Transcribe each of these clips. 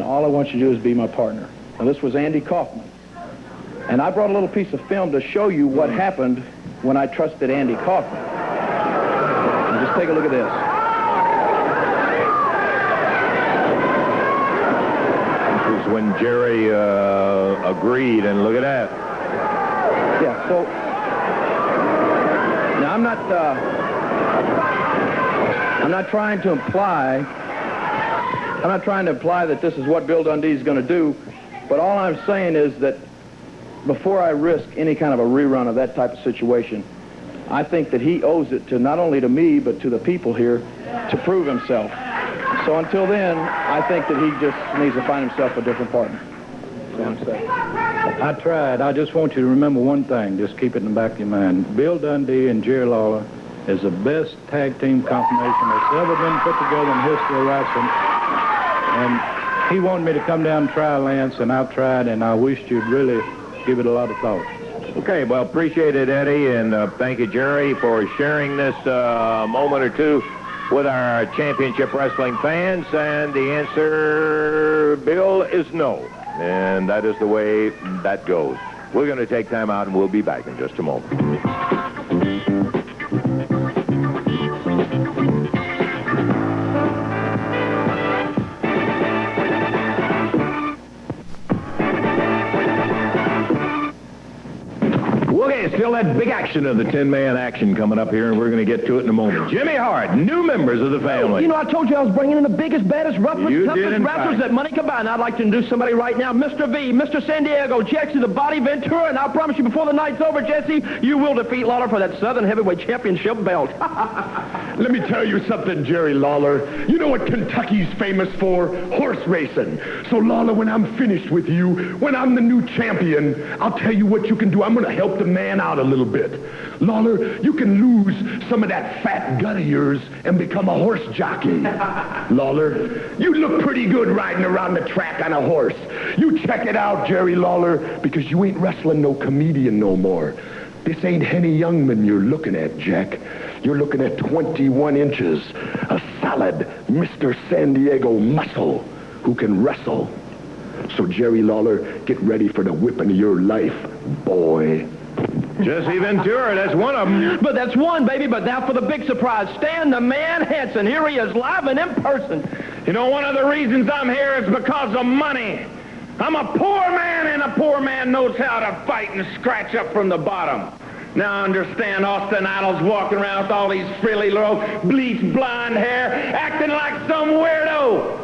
all I want you to do is be my partner. Now, this was Andy Kaufman. And I brought a little piece of film to show you what happened when I trusted Andy Kaufman. And just take a look at this. This is when Jerry agreed, and look at that. Yeah, so now I'm not trying to imply that this is what Bill Dundee is going to do, but all I'm saying is that before I risk any kind of a rerun of that type of situation, I think that he owes it to not only to me, but to the people here to prove himself. So until then, I think that he just needs to find himself a different partner. That's what I'm saying. I tried. I just want you to remember one thing. Just keep it in the back of your mind. Bill Dundee and Jerry Lawler is the best tag team combination that's ever been put together in the history of wrestling. And he wanted me to come down and try Lance, and I've tried, and I wished you'd really give it a lot of thought. Okay, well, appreciate it, Eddie, and thank you, Jerry, for sharing this moment or two with our championship wrestling fans. And the answer, Bill, is no. And that is the way that goes. We're going to take time out, and we'll be back in just a moment. Okay, still that big action of the 10-man action coming up here, and we're going to get to it in a moment. Jimmy Hart, new members of the family. You know, I told you I was bringing in the biggest, baddest, roughest, You toughest did, in wrestlers fact. that money can buy. And I'd like to introduce somebody right now, Mr. V, Mr. San Diego, Jesse the Body, Ventura, and I promise you before the night's over, Jesse, you will defeat Lawler for that Southern Heavyweight Championship belt. Let me tell you something, Jerry Lawler. You know what Kentucky's famous for? Horse racing. So, Lawler, when I'm finished with you, when I'm the new champion, I'll tell you what you can do. I'm going to help the man out a little bit. Lawler, you can lose some of that fat gut of yours and become a horse jockey. Lawler, you look pretty good riding around the track on a horse. You check it out, Jerry Lawler, because you ain't wrestling no comedian no more. This ain't Henny Youngman you're looking at, Jack. You're looking at 21 inches, a solid Mr. San Diego muscle who can wrestle. So, Jerry Lawler, get ready for the whipping of your life, boy. Jesse Ventura, that's one of them. But that's one, baby. But now for the big surprise. Stan the Man Hansen. Here he is, live and in person. You know, one of the reasons I'm here is because of money. I'm a poor man, and a poor man knows how to fight and scratch up from the bottom. Now I understand Austin Idol's walking around with all these frilly little bleached blonde hair, acting like some weirdo.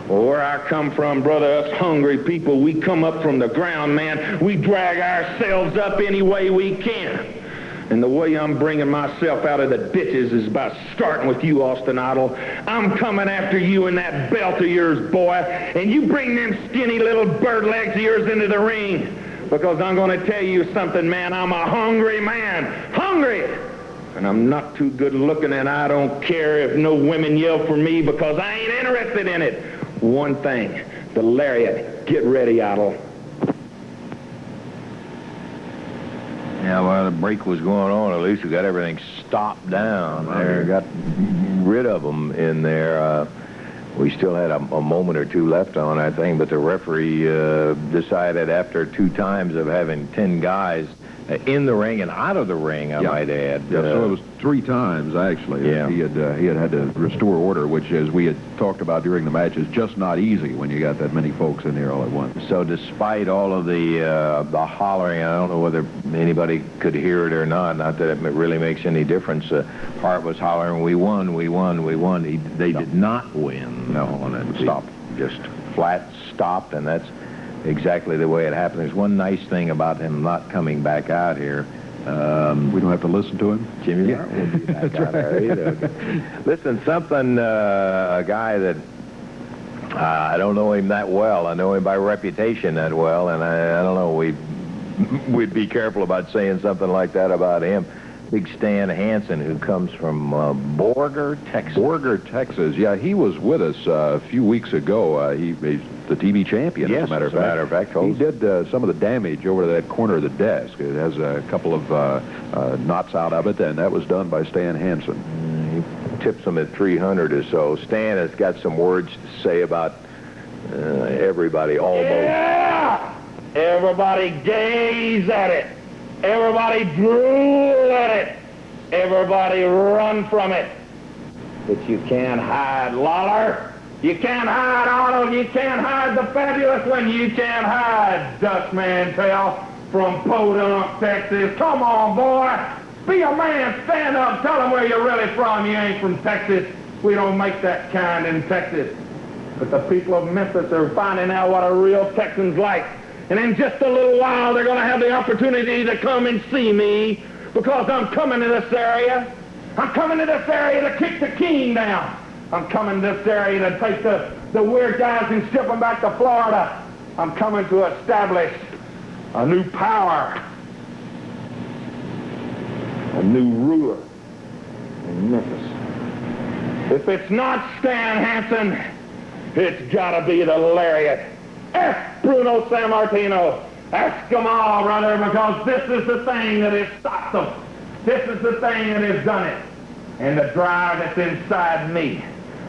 Well, where I come from, brother, us hungry people, we come up from the ground, man. We drag ourselves up any way we can. And the way I'm bringing myself out of the ditches is by starting with you, Austin Idol. I'm coming after you in that belt of yours, boy, and you bring them skinny little bird legs of yours into the ring. Because I'm going to tell you something, man. I'm a hungry man. Hungry! And I'm not too good looking, and I don't care if no women yell for me because I ain't interested in it. One thing, the lariat. Get ready, Idol. Yeah, while the break was going on, at least we got everything stopped down there. Got rid of them in there. We still had a moment or two left on that thing, but the referee decided after 2 times of having 10 guys in the ring and out of the ring, I might add. Yeah, so it was 3 times, actually. Yeah. He had to restore order, which, as we had talked about during the match, is just not easy when you got that many folks in there all at once. So despite all of the hollering, I don't know whether anybody could hear it or not, not that it really makes any difference. Hart was hollering, we won, we won, we won. They did not win. No, and it stopped. Just flat stopped, and that's exactly the way it happened. There's one nice thing about him not coming back out here. We don't have to listen to him? Jimmy Hart won't be back out there either. Listen, something, a guy that I don't know him that well. I know him by reputation that well, and I don't know, we'd be careful about saying something like that about him. Big Stan Hansen, who comes from Borger, Texas. Borger, Texas. Yeah, he was with us a few weeks ago. He's the TV champion, yes, as a matter of fact. He did some of the damage over to that corner of the desk. It has a couple of knots out of it, and that was done by Stan Hansen. He tips him at 300 or so. Stan has got some words to say about everybody almost. Yeah! Everybody gaze at it. Everybody drool at it. Everybody run from it. But you can't hide, Lawler. You can't hide, Arnold. You can't hide the fabulous one. You can't hide Dutchman Tail from Podunk, Texas. Come on, boy. Be a man. Stand up. Tell them where you're really from. You ain't from Texas. We don't make that kind in Texas. But the people of Memphis are finding out what a real Texan's like. And in just a little while, they're going to have the opportunity to come and see me because I'm coming to this area. I'm coming to this area to kick the king down. I'm coming to this area to take the weird guys and ship them back to Florida. I'm coming to establish a new power, a new ruler in Memphis. If it's not Stan Hansen, it's got to be the Lariat. Ask Bruno Sammartino. Ask them all, brother, because this is the thing that has stopped them. This is the thing that has done it. And the drive that's inside me,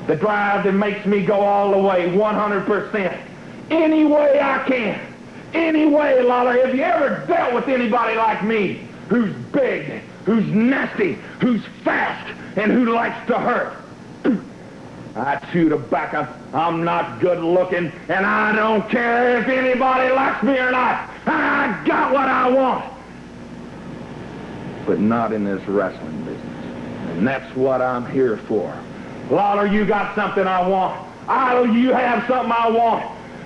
the drive that makes me go all the way, 100%, any way I can, any way, Lawler. Have you ever dealt with anybody like me, who's big, who's nasty, who's fast, and who likes to hurt? I chew tobacco. I'm not good looking, and I don't care if anybody likes me or not. I got what I want. But not in this wrestling business. And that's what I'm here for. Lawler, you got something I want. Idol, you have something I want.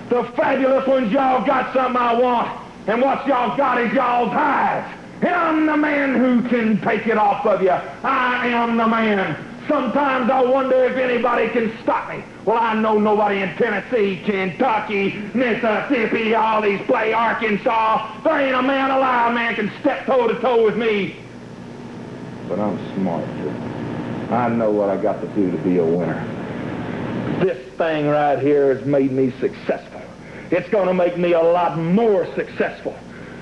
The fabulous ones, y'all got something I want. And what y'all got is y'all's hides. And I'm the man who can take it off of you. I am the man. Sometimes I wonder if anybody can stop me. Well, I know nobody in Tennessee, Kentucky, Mississippi, all these play Arkansas. There ain't a man alive, man, can step toe-to-toe with me. But I'm smart, too. I know what I got to do to be a winner. This thing right here has made me successful. It's going to make me a lot more successful.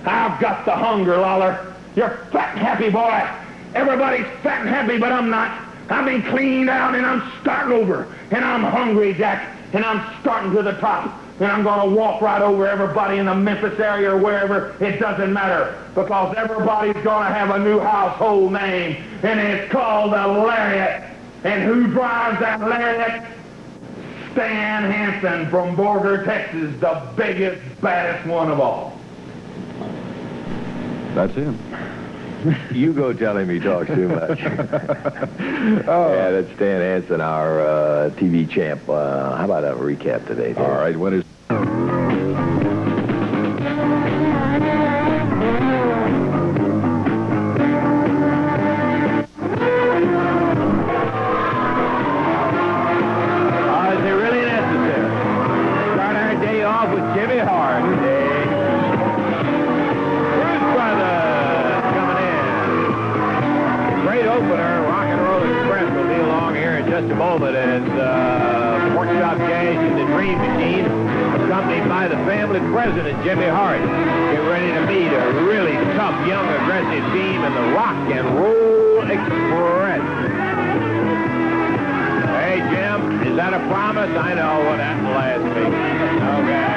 I've got the hunger, Lawler. You're fat and happy, boy. Everybody's fat and happy, but I'm not. I've been cleaned out, and I'm starting over. And I'm hungry, Jack, and I'm starting to the top. And I'm going to walk right over everybody in the Memphis area or wherever. It doesn't matter, because everybody's going to have a new household name, and it's called the Lariat. And who drives that Lariat? Stan Hansen from Borger, Texas, the biggest, baddest one of all. That's him. You go tell him he talks too much. Yeah, that's Stan Hansen, our TV champ. How about a recap today, Dave? All right, when is... Is it really necessary? Start our day off with Jimmy Hart. Bruise Brothers coming in. Great opener. Rock and Roll Express will be along here in just a moment as Porkchop Cash and the Dream Machine, accompanied by the family president, Jimmy Hart, get ready to meet a really tough, young, aggressive team in the Rock and Roll Express. Hey, Jim, is that a promise? I know what happened last week. Okay.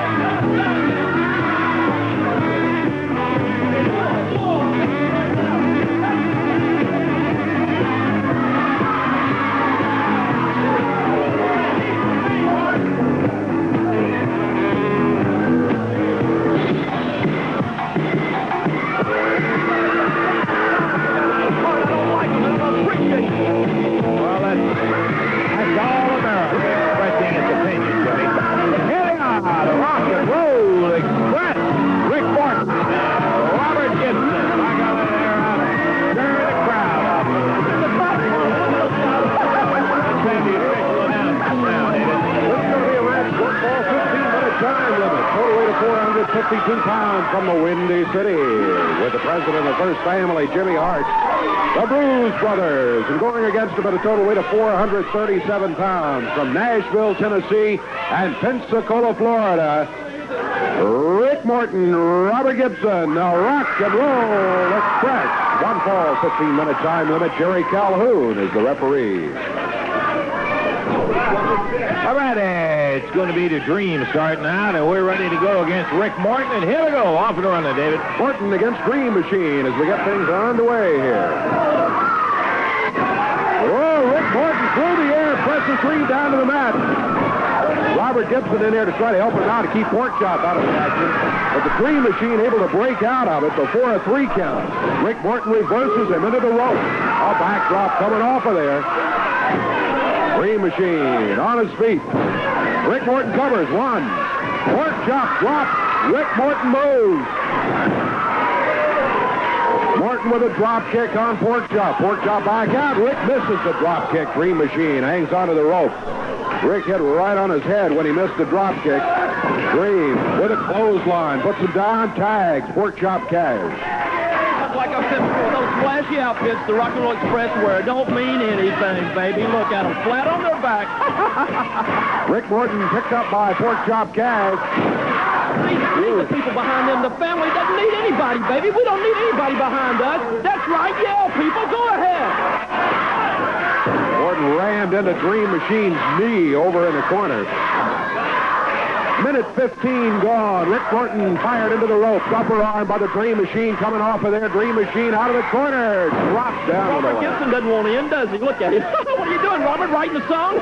Well, that's all America expressing its opinion, Jimmy. Here they are, the Rock and Roll Express. Rick Morton, Robert Gibson. I got it there, stir the crowd up. Sandy, official announcement now, David. This is going to be a match for 15-minute time limit. Total weight of 452 pounds from the Windy City. With the president of First Family, Jimmy Hart. The Bruise Brothers, and going against them at a total weight of 437 pounds from Nashville, Tennessee, and Pensacola, Florida, Rick Morton, Robert Gibson, the Rock and Roll Express. One fall, 15-minute time limit. Jerry Calhoun is the referee. All right, it's going to be the Dream starting out, and we're ready to go against Rick Morton. And here we go. Off and running, David. Morton against Dream Machine as we get things underway here. Whoa, Rick Morton through the air, presses Dream down to the mat. Robert Gibson in there to try to help him out to keep Porkchop out of the action. But the Dream Machine able to break out of it before a 3 count. Rick Morton reverses him into the rope. A backdrop coming off of there. Dream Machine on his feet. Rick Morton covers. 1. Porkchop drops. Rick Morton moves. Morton with a drop kick on Porkchop. Porkchop back out. Rick misses the drop kick. Dream Machine hangs onto the rope. Rick hit right on his head when he missed the drop kick. Dream with a clothesline. Puts him down. Tags. Porkchop cash. Like I said before, those flashy outfits the Rock and Roll Express wear don't mean anything, baby. Look at them, flat on their back. Rick Morton picked up by Porkchop cash. The people behind them, the family doesn't need anybody, baby. We don't need anybody behind us. That's right, yell, people. Go ahead. Morton rammed into Dream Machine's knee over in the corner. Minute 15 gone. Rick Morton fired into the rope. Upper arm by the Dream Machine coming off of there. Dream Machine out of the corner. Drops down. Robert Gibson doesn't want in, does he? Look at him. What are you doing, Robert? Writing a song?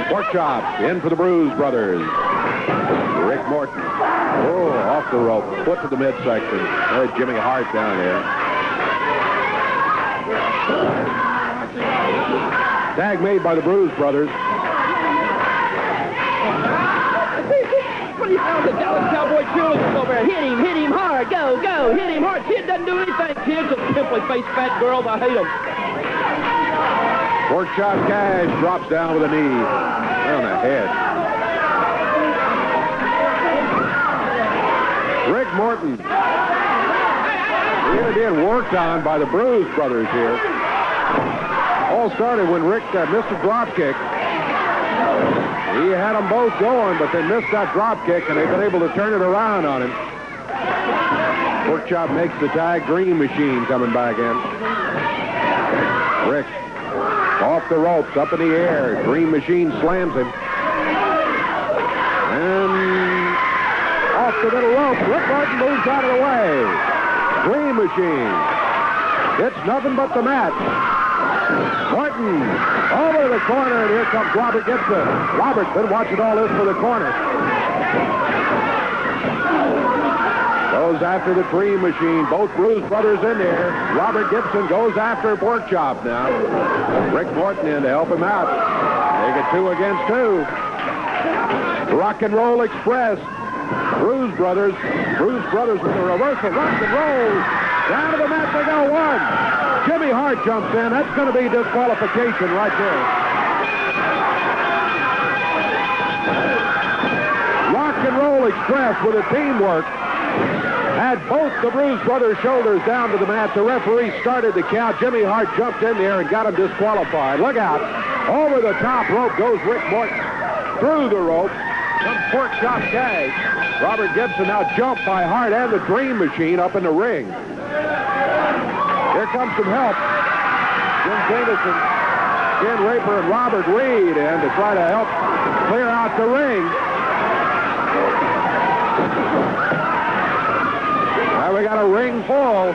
Porkchop in for the Bruise brothers. Rick Morton. Oh, off the rope. Foot to the midsection. There's Jimmy Hart down there. Tag made by the Bruise brothers. What do you found the Dallas Cowboy cheerleaders over there? Hit him hard, go, hit him hard. Kid doesn't do anything, kids. Just simply face fat girls. I hate them. Porkchop cash drops down with a knee on the head. Rick Morton. Really being worked on by the Bruise brothers here. All started when Rick missed a drop kick. He had them both going, but they missed that drop kick, and they've been able to turn it around on him. Porkchop makes the tag. Dream Machine coming back in. Rick off the ropes, up in the air. Dream Machine slams him. And off the middle rope. Rick Morton moves out of the way. Dream Machine. It's nothing but the mat. Morton over to the corner, and here comes Robert Gibson. Robert's been watching all this for the corner. Goes after the Dream Machine. Both Bruise brothers in there. Robert Gibson goes after Porkchop now. Rick Morton in to help him out. They get 2 against 2. Rock and Roll Express. Bruise brothers with a reversal. Rock and roll. Down to the mat they go. 1. Jimmy Hart jumps in. That's going to be disqualification right there. Rock and Roll Express with a teamwork had both the Bruise brothers' shoulders down to the mat. The referee started the count. Jimmy Hart jumped in there and got him disqualified. Look out. Over the top rope goes Rick Morton. Through the rope comes Porkchop tag. Robert Gibson now jumped by Hart and the Dream Machine up in the ring. Here comes some help. Jim Jameson, Ken Raper, and Robert Reed in to try to help clear out the ring. Now we got a ring full.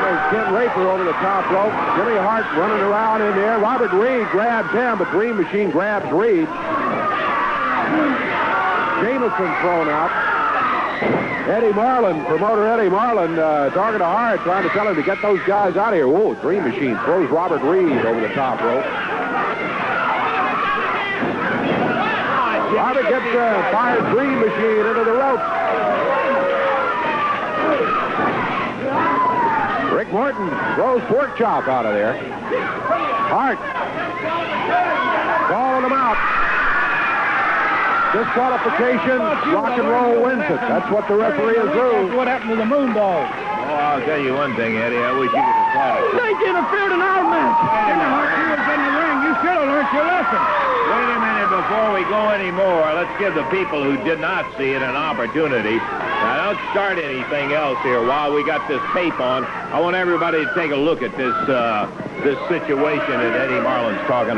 There's Ken Raper over the top rope. Jimmy Hart running around in there. Robert Reed grabs him, but Dream Machine grabs Reed. Jameson thrown out. Eddie Marlin, promoter Eddie Marlin, talking to Hart, trying to tell him to get those guys out of here. Whoa, Dream Machine throws Robert Reed over the top rope. Robert gets fired Dream Machine into the ropes. Rick Morton throws Porkchop out of there. Hart calling him out. Disqualification, Rock and Roll wins it. That's what the referee has ruled. What happened to the Moondog? Oh, I'll tell you one thing, Eddie. I wish you could have caught it. They interfered in our match. Jimmy Hart, you was in the ring. You should have learned your lesson. Wait a minute before we go any more. Let's give the people who did not see it an opportunity. Now, don't start anything else here while we got this tape on. I want everybody to take a look at this situation that Eddie Marlin's talking about.